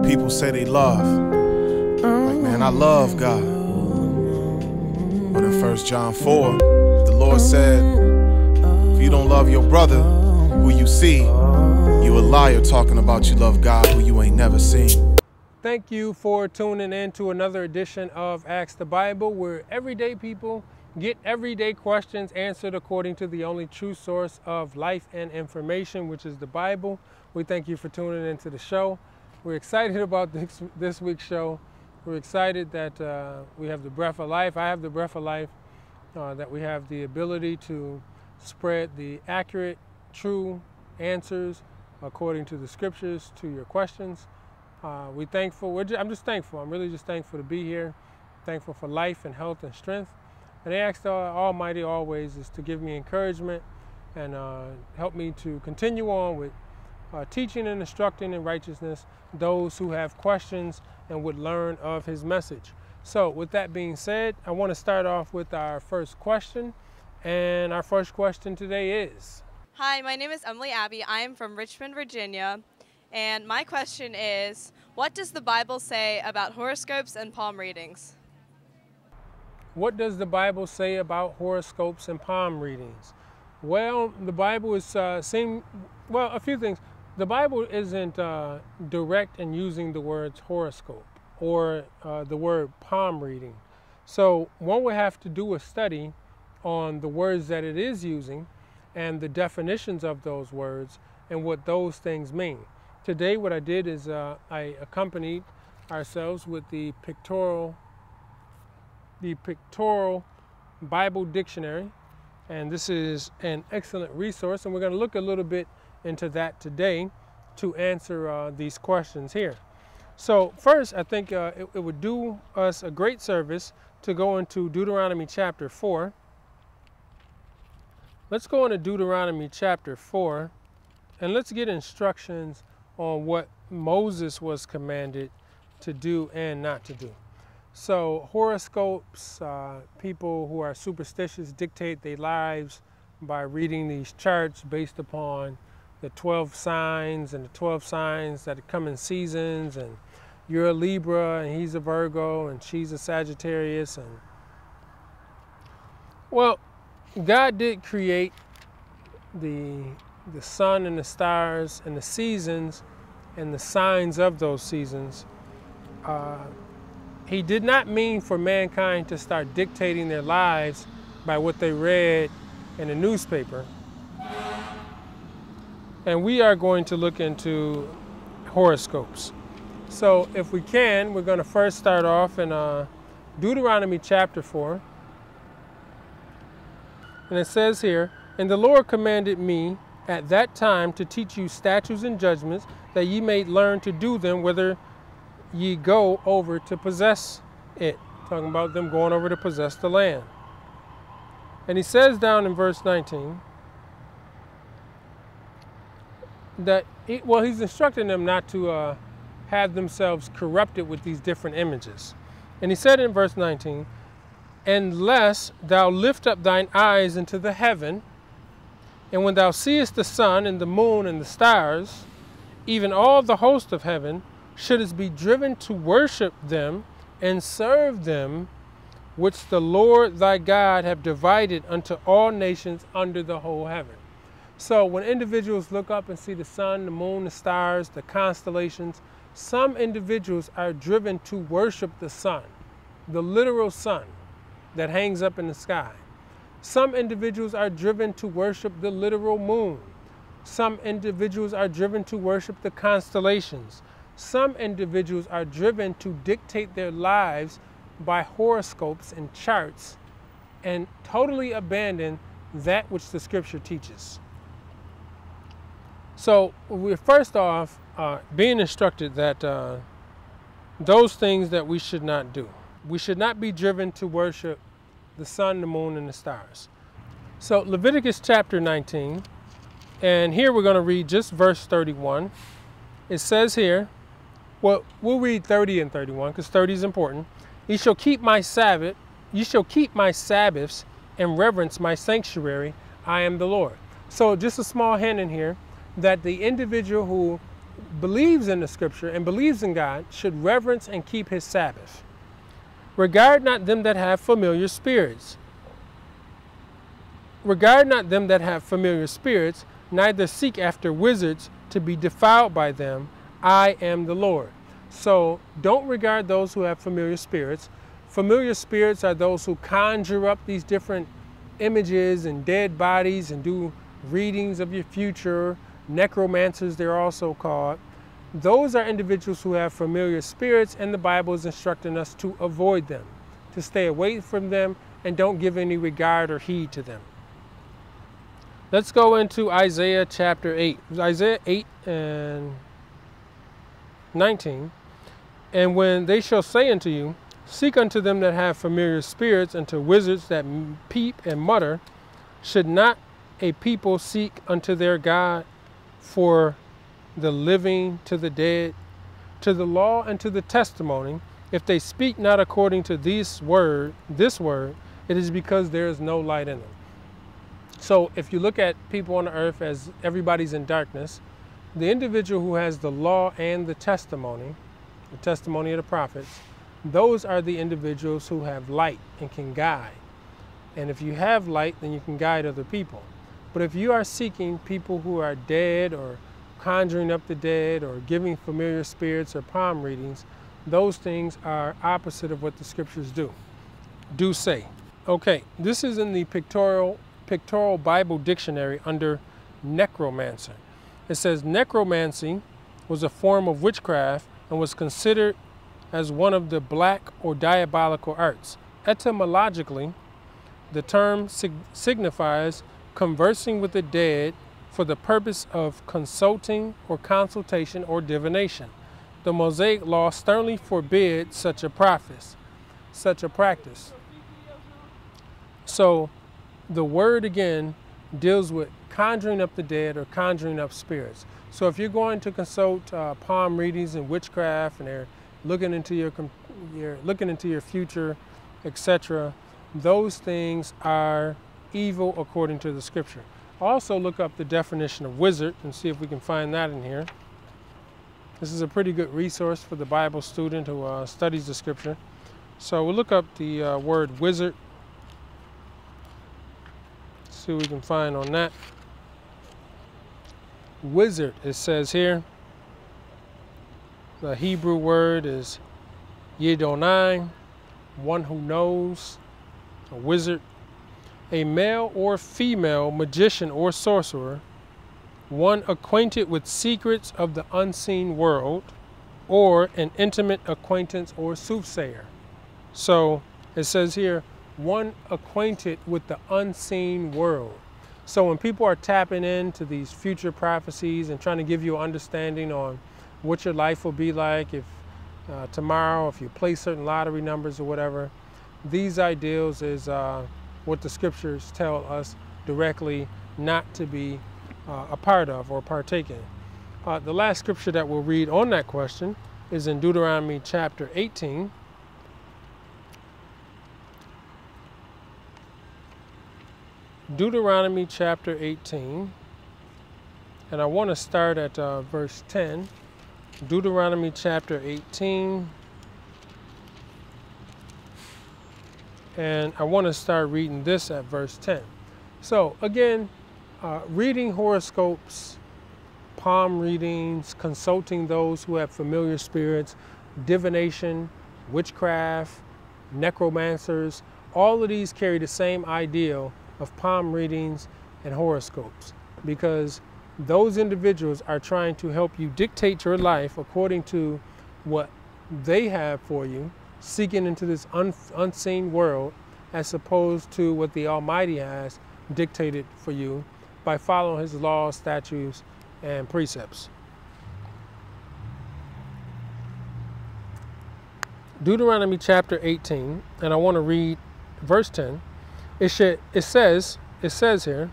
people say they love. Like, man, I love God. But in 1 John 4, the Lord said, if you don't love your brother who you see, you a liar talking about you love God who you ain't never seen. Thank you for tuning in to another edition of Ask the Bible, where everyday people get everyday questions answered according to the only true source of life and information, which is the Bible. We thank you for tuning into the show. We're excited about this week's show. We're excited that we have the breath of life. I have the breath of life, that we have the ability to spread the accurate, true answers according to the scriptures to your questions. We're thankful. I'm just thankful. I'm really just thankful to be here. Thankful for life and health and strength. And I ask the Almighty always is to give me encouragement and help me to continue on with teaching and instructing in righteousness those who have questions and would learn of his message. So with that being said, I want to start off with our first question. And our first question today is... Hi, my name is Emily Abbey. I am from Richmond, Virginia. And my question is, what does the Bible say about horoscopes and palm readings? What does the Bible say about horoscopes and palm readings? Well, the Bible is a few things. The Bible isn't direct in using the words horoscope or the word palm reading. So one would have to do a study on the words that it is using and the definitions of those words and what those things mean. Today what I did is I accompanied ourselves with the pictorial Bible dictionary, and this is an excellent resource, and we're going to look a little bit into that today to answer these questions here. So first, I think it would do us a great service to go into Deuteronomy chapter 4. Let's go into Deuteronomy chapter 4, and let's get instructions on what Moses was commanded to do and not to do. So horoscopes, people who are superstitious dictate their lives by reading these charts based upon the 12 signs and the 12 signs that come in seasons, and you're a Libra and he's a Virgo and she's a Sagittarius. And well, God did create the sun and the stars and the seasons and the signs of those seasons. He did not mean for mankind to start dictating their lives by what they read in a newspaper. And we are going to look into horoscopes. So if we can, we're going to first start off in Deuteronomy chapter 4. And it says here, "And the Lord commanded me at that time to teach you statutes and judgments, that ye may learn to do them, whether ye go over to possess it." Talking about them going over to possess the land. And he says down in verse 19 that he's instructing them not to have themselves corrupted with these different images. And he said in verse 19, "Unless thou lift up thine eyes into the heaven, and when thou seest the sun and the moon and the stars, even all the host of heaven, shouldest be driven to worship them and serve them, which the Lord thy God have divided unto all nations under the whole heaven." So when individuals look up and see the sun, the moon, the stars, the constellations, some individuals are driven to worship the sun, the literal sun that hangs up in the sky. Some individuals are driven to worship the literal moon. Some individuals are driven to worship the constellations. Some individuals are driven to dictate their lives by horoscopes and charts and totally abandon that which the scripture teaches. So we're first off being instructed that those things that we should not do. We should not be driven to worship the sun, the moon, and the stars. So Leviticus chapter 19, and here we're going to read just verse 31. It says here, well, we'll read 30 and 31 because 30 is important. "Ye shall keep my Sabbaths and reverence my sanctuary. I am the Lord." So just a small hint in here that the individual who believes in the scripture and believes in God should reverence and keep his Sabbath. Regard not them that have familiar spirits. Regard not them that have familiar spirits, neither seek after wizards to be defiled by them. I am the Lord. So don't regard those who have familiar spirits. Familiar spirits are those who conjure up these different images and dead bodies and do readings of your future. Necromancers, they're also called. Those are individuals who have familiar spirits, and the Bible is instructing us to avoid them, to stay away from them, and don't give any regard or heed to them. Let's go into Isaiah chapter 8. Isaiah 8 and 19. And when they shall say unto you, seek unto them that have familiar spirits, and to wizards that peep and mutter, should not a people seek unto their God for the living to the dead, to the law and to the testimony? If they speak not according to this word, it is because there is no light in them. So if you look at people on the earth as everybody's in darkness, the individual who has the law and the testimony of the prophets, those are the individuals who have light and can guide. And if you have light, then you can guide other people. But if you are seeking people who are dead, or conjuring up the dead, or giving familiar spirits or palm readings, those things are opposite of what the scriptures do say. Okay, this is in the pictorial Bible dictionary under necromancer. It says necromancy was a form of witchcraft and was considered as one of the black or diabolical arts. Etymologically, the term signifies conversing with the dead for the purpose of consulting or consultation or divination. The Mosaic law sternly forbids such a practice. So the word again deals with conjuring up the dead or conjuring up spirits. So if you're going to consult palm readings and witchcraft, and they're looking into your future, etc., those things are evil according to the scripture. Also look up the definition of wizard and see if we can find that in here. This is a pretty good resource for the Bible student who studies the scripture. So we'll look up the word wizard. See what we can find on that. Wizard, it says here. The Hebrew word is Yedonai, one who knows, a wizard. A male or female magician or sorcerer, one acquainted with secrets of the unseen world, or an intimate acquaintance or soothsayer. So it says here, one acquainted with the unseen world. So when people are tapping into these future prophecies and trying to give you an understanding on what your life will be like if tomorrow, if you play certain lottery numbers or whatever, these ideals is what the scriptures tell us directly not to be a part of or partake in. The last scripture that we'll read on that question is in Deuteronomy chapter 18. Deuteronomy chapter 18, and I want to start at verse 10. Deuteronomy chapter 18, and I want to start reading this at verse 10. So again, reading horoscopes, palm readings, consulting those who have familiar spirits, divination, witchcraft, necromancers, all of these carry the same ideal of palm readings and horoscopes, because those individuals are trying to help you dictate your life according to what they have for you, seeking into this unseen world, as opposed to what the Almighty has dictated for you by following his laws, statutes, and precepts. Deuteronomy chapter 18, and I want to read verse 10. It says here,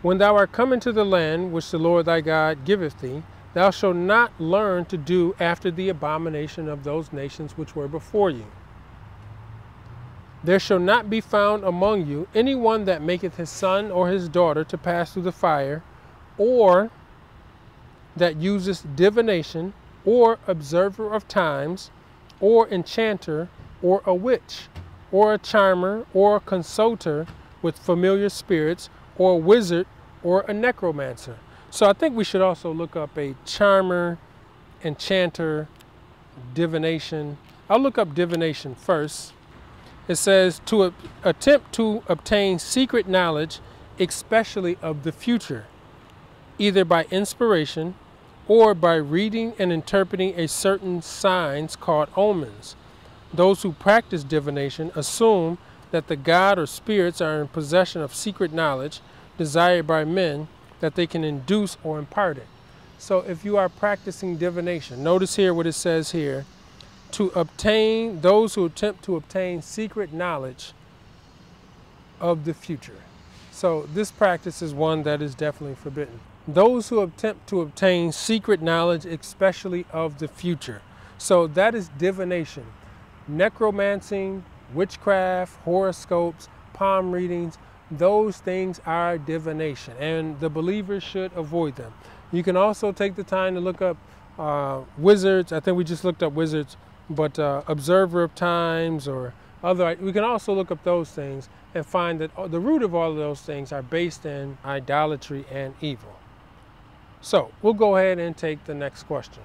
when thou art come into the land which the Lord thy God giveth thee, thou shalt not learn to do after the abomination of those nations which were before you. There shall not be found among you any one that maketh his son or his daughter to pass through the fire, or that uses divination, or observer of times, or enchanter, or a witch, or a charmer, or a consulter with familiar spirits, or a wizard, or a necromancer. So I think we should also look up a charmer, enchanter, divination. I'll look up divination first. It says to attempt to obtain secret knowledge, especially of the future, either by inspiration or by reading and interpreting a certain signs called omens. Those who practice divination assume that the god or spirits are in possession of secret knowledge desired by men that they can induce or impart it. So if you are practicing divination, notice here what it says here, to obtain, those who attempt to obtain secret knowledge of the future. So this practice is one that is definitely forbidden. Those who attempt to obtain secret knowledge, especially of the future. So that is divination. Necromancing, witchcraft, horoscopes, palm readings, those things are divination, and the believers should avoid them. You can also take the time to look up wizards. I think we just looked up wizards, but observer of times or other, we can also look up those things and find that the root of all of those things are based in idolatry and evil. So we'll go ahead and take the next question.